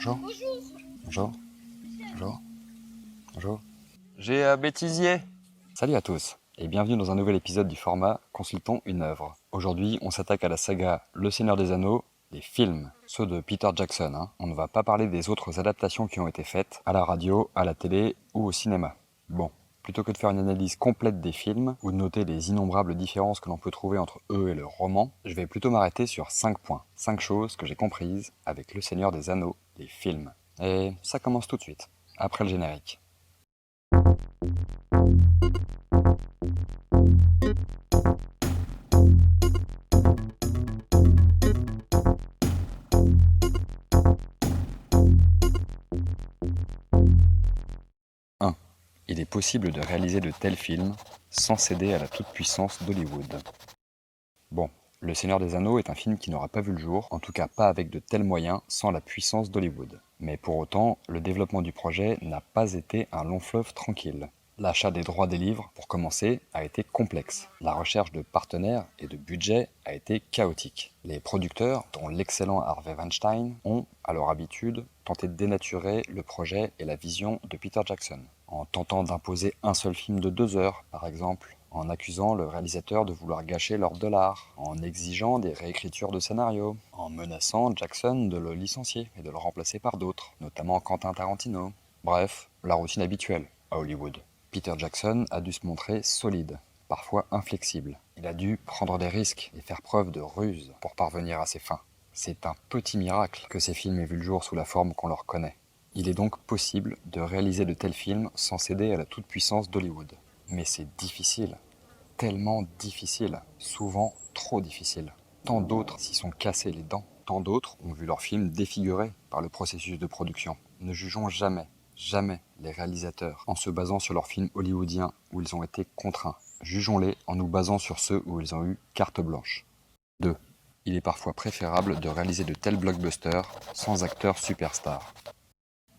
Bonjour. Bonjour. Bonjour. Bonjour. J'ai un bêtisier. Salut à tous et bienvenue dans un nouvel épisode du format Consultons une œuvre. Aujourd'hui, on s'attaque à la saga Le Seigneur des Anneaux, les films, ceux de Peter Jackson. On ne va pas parler des autres adaptations qui ont été faites à la radio, à la télé ou au cinéma. Bon, plutôt que de faire une analyse complète des films ou de noter les innombrables différences que l'on peut trouver entre eux et le roman, je vais plutôt m'arrêter sur 5 points, 5 choses que j'ai comprises avec Le Seigneur des Anneaux, les films. Et ça commence tout de suite, après le générique. Il est possible de réaliser de tels films sans céder à la toute-puissance d'Hollywood. Bon, Le Seigneur des Anneaux est un film qui n'aura pas vu le jour, en tout cas pas avec de tels moyens, sans la puissance d'Hollywood. Mais pour autant, le développement du projet n'a pas été un long fleuve tranquille. L'achat des droits des livres, pour commencer, a été complexe. La recherche de partenaires et de budget a été chaotique. Les producteurs, dont l'excellent Harvey Weinstein, ont, à leur habitude, tenté de dénaturer le projet et la vision de Peter Jackson, en tentant d'imposer un seul film de 2 heures, par exemple, en accusant le réalisateur de vouloir gâcher leurs dollars, en exigeant des réécritures de scénario, en menaçant Jackson de le licencier et de le remplacer par d'autres, notamment Quentin Tarantino. Bref, la routine habituelle à Hollywood. Peter Jackson a dû se montrer solide, parfois inflexible. Il a dû prendre des risques et faire preuve de ruse pour parvenir à ses fins. C'est un petit miracle que ces films aient vu le jour sous la forme qu'on leur connaît. Il est donc possible de réaliser de tels films sans céder à la toute-puissance d'Hollywood. Mais c'est difficile, tellement difficile, souvent trop difficile. Tant d'autres s'y sont cassés les dents, tant d'autres ont vu leurs films défigurés par le processus de production. Ne jugeons jamais les réalisateurs en se basant sur leurs films hollywoodiens où ils ont été contraints. Jugeons-les en nous basant sur ceux où ils ont eu carte blanche. 2. Il est parfois préférable de réaliser de tels blockbusters sans acteurs superstars.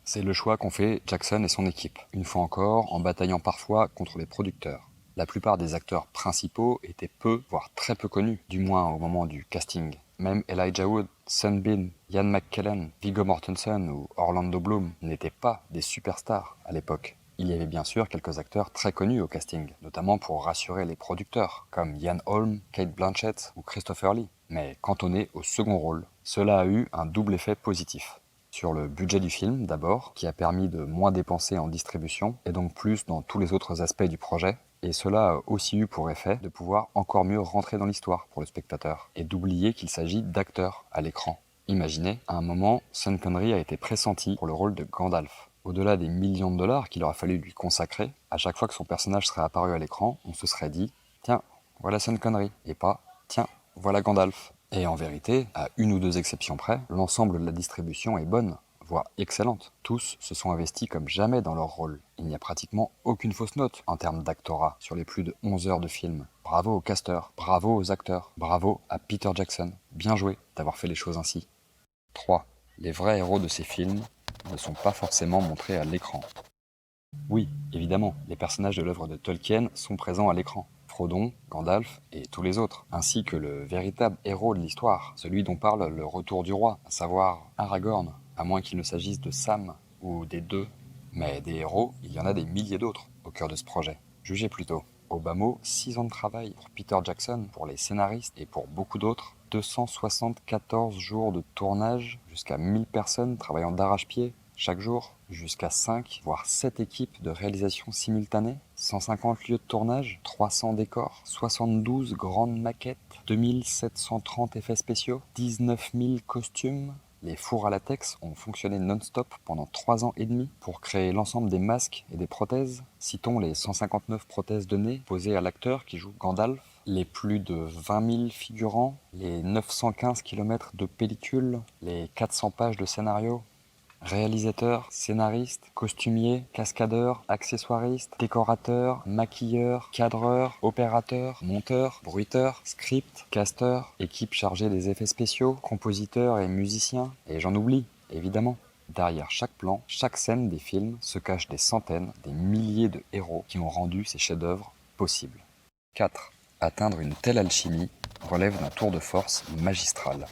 C'est le choix qu'ont fait Jackson et son équipe, une fois encore en bataillant parfois contre les producteurs. La plupart des acteurs principaux étaient peu, voire très peu connus, du moins au moment du casting. Même Elijah Wood, Sean Bean, Ian McKellen, Viggo Mortensen ou Orlando Bloom n'étaient pas des superstars à l'époque. Il y avait bien sûr quelques acteurs très connus au casting, notamment pour rassurer les producteurs, comme Ian Holm, Cate Blanchett ou Christopher Lee. Mais cantonnés au second rôle, cela a eu un double effet positif. Sur le budget du film d'abord, qui a permis de moins dépenser en distribution, et donc plus dans tous les autres aspects du projet, et cela a aussi eu pour effet de pouvoir encore mieux rentrer dans l'histoire pour le spectateur, et d'oublier qu'il s'agit d'acteurs à l'écran. Imaginez, à un moment, Sean Connery a été pressenti pour le rôle de Gandalf. Au-delà des millions de dollars qu'il aura fallu lui consacrer, à chaque fois que son personnage serait apparu à l'écran, on se serait dit « Tiens, voilà Sean Connery » et pas « Tiens, voilà Gandalf ». Et en vérité, à une ou deux exceptions près, l'ensemble de la distribution est bonne, voire excellente. Tous se sont investis comme jamais dans leur rôle. Il n'y a pratiquement aucune fausse note en termes d'actorat sur les plus de 11 heures de film. Bravo aux casteurs, bravo aux acteurs, bravo à Peter Jackson. Bien joué d'avoir fait les choses ainsi. 3. Les vrais héros de ces films ne sont pas forcément montrés à l'écran. Oui, évidemment, les personnages de l'œuvre de Tolkien sont présents à l'écran. Frodon, Gandalf et tous les autres, ainsi que le véritable héros de l'histoire, celui dont parle le retour du roi, à savoir Aragorn, à moins qu'il ne s'agisse de Sam ou des deux. Mais des héros, il y en a des milliers d'autres au cœur de ce projet. Jugez plutôt. Au bas mot, 6 ans de travail pour Peter Jackson, pour les scénaristes et pour beaucoup d'autres, 274 jours de tournage, jusqu'à 1000 personnes travaillant d'arrache-pied chaque jour, jusqu'à 5 voire 7 équipes de réalisation simultanée, 150 lieux de tournage, 300 décors, 72 grandes maquettes, 2730 effets spéciaux, 19 000 costumes. Les fours à latex ont fonctionné non-stop pendant 3 ans et demi pour créer l'ensemble des masques et des prothèses. Citons les 159 prothèses de nez posées à l'acteur qui joue Gandalf, les plus de 20 000 figurants, les 915 km de pellicule, les 400 pages de scénario. Réalisateur, scénariste, costumier, cascadeur, accessoiriste, décorateur, maquilleur, cadreur, opérateur, monteur, bruiteur, script, casteur, équipe chargée des effets spéciaux, compositeur et musicien, et j'en oublie, évidemment. Derrière chaque plan, chaque scène des films se cachent des centaines, des milliers de héros qui ont rendu ces chefs-d'œuvre possibles. 4. Atteindre une telle alchimie relève d'un tour de force magistral.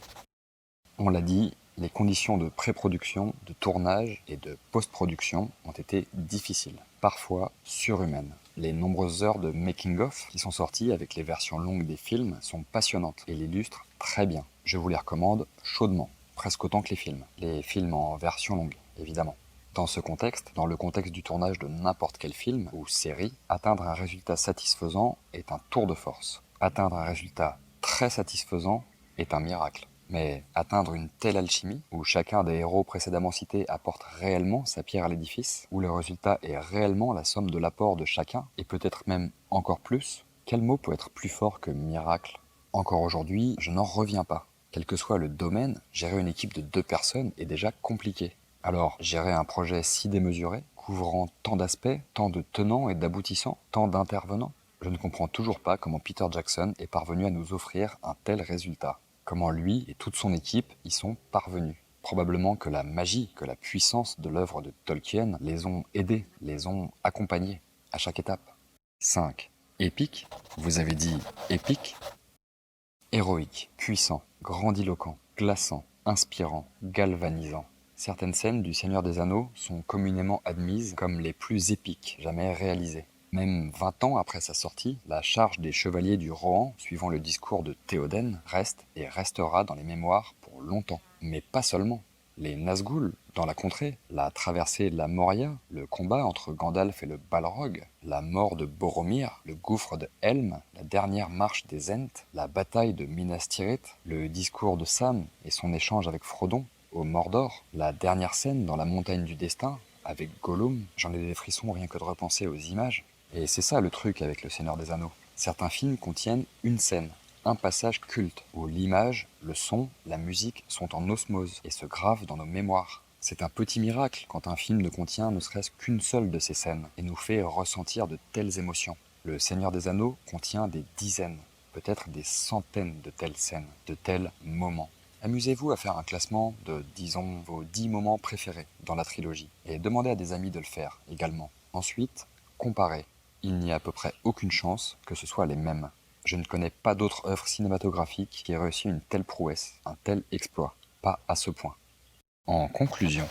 On l'a dit, Les conditions de pré-production, de tournage et de post-production ont été difficiles, parfois surhumaines. Les nombreuses heures de making-of qui sont sorties avec les versions longues des films sont passionnantes et l'illustrent très bien. Je vous les recommande chaudement, presque autant que les films. Les films en version longue, évidemment. Dans ce contexte, dans le contexte du tournage de n'importe quel film ou série, atteindre un résultat satisfaisant est un tour de force. Atteindre un résultat très satisfaisant est un miracle. Mais atteindre une telle alchimie, où chacun des héros précédemment cités apporte réellement sa pierre à l'édifice, où le résultat est réellement la somme de l'apport de chacun, et peut-être même encore plus, quel mot peut être plus fort que miracle? Encore aujourd'hui, je n'en reviens pas. Quel que soit le domaine, gérer une équipe de 2 personnes est déjà compliqué. Alors, gérer un projet si démesuré, couvrant tant d'aspects, tant de tenants et d'aboutissants, tant d'intervenants, je ne comprends toujours pas comment Peter Jackson est parvenu à nous offrir un tel résultat. Comment lui et toute son équipe y sont parvenus. Probablement que la magie, que la puissance de l'œuvre de Tolkien les ont aidés, les ont accompagnés à chaque étape. 5. Épique? Vous avez dit épique? Héroïque, puissant, grandiloquent, glaçant, inspirant, galvanisant. Certaines scènes du Seigneur des Anneaux sont communément admises comme les plus épiques jamais réalisées. Même 20 ans après sa sortie, la charge des chevaliers du Rohan, suivant le discours de Théoden, reste et restera dans les mémoires pour longtemps. Mais pas seulement. Les Nazgûl, dans la contrée, la traversée de la Moria, le combat entre Gandalf et le Balrog, la mort de Boromir, le gouffre de Helm, la dernière marche des Ents, la bataille de Minas Tirith, le discours de Sam et son échange avec Frodon, au Mordor, la dernière scène dans la montagne du destin, avec Gollum, j'en ai des frissons rien que de repenser aux images. Et c'est ça le truc avec le Seigneur des Anneaux. Certains films contiennent une scène, un passage culte, où l'image, le son, la musique sont en osmose et se gravent dans nos mémoires. C'est un petit miracle quand un film ne contient ne serait-ce qu'une seule de ces scènes et nous fait ressentir de telles émotions. Le Seigneur des Anneaux contient des dizaines, peut-être des centaines de telles scènes, de tels moments. Amusez-vous à faire un classement de, disons, vos 10 moments préférés dans la trilogie et demandez à des amis de le faire également. Ensuite, comparez. Il n'y a à peu près aucune chance que ce soit les mêmes. Je ne connais pas d'autre œuvre cinématographique qui ait réussi une telle prouesse, un tel exploit. Pas à ce point. En conclusion,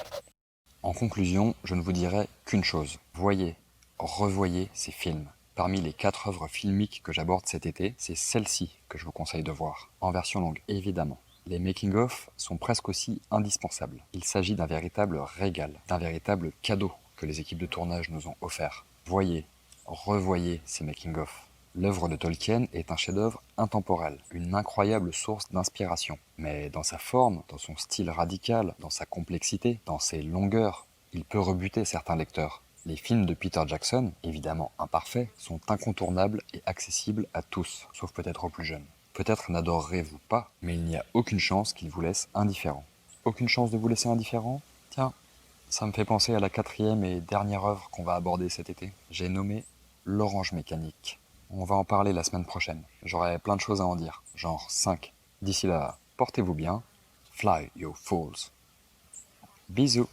je ne vous dirai qu'une chose. Voyez, revoyez ces films. Parmi les 4 œuvres filmiques que j'aborde cet été, c'est celle-ci que je vous conseille de voir. En version longue, évidemment. Les making-of sont presque aussi indispensables. Il s'agit d'un véritable régal, d'un véritable cadeau que les équipes de tournage nous ont offert. Voyez, revoyez ces making-of. L'œuvre de Tolkien est un chef-d'œuvre intemporel, une incroyable source d'inspiration. Mais dans sa forme, dans son style radical, dans sa complexité, dans ses longueurs, il peut rebuter certains lecteurs. Les films de Peter Jackson, évidemment imparfaits, sont incontournables et accessibles à tous, sauf peut-être aux plus jeunes. Peut-être n'adorerez-vous pas, mais il n'y a aucune chance qu'il vous laisse indifférent. Aucune chance de vous laisser indifférent? Tiens, ça me fait penser à la 4e et dernière œuvre qu'on va aborder cet été. J'ai nommé L'Orange Mécanique. On va en parler la semaine prochaine. J'aurai plein de choses à en dire, genre 5. D'ici là, portez-vous bien. Fly, you fools. Bisous.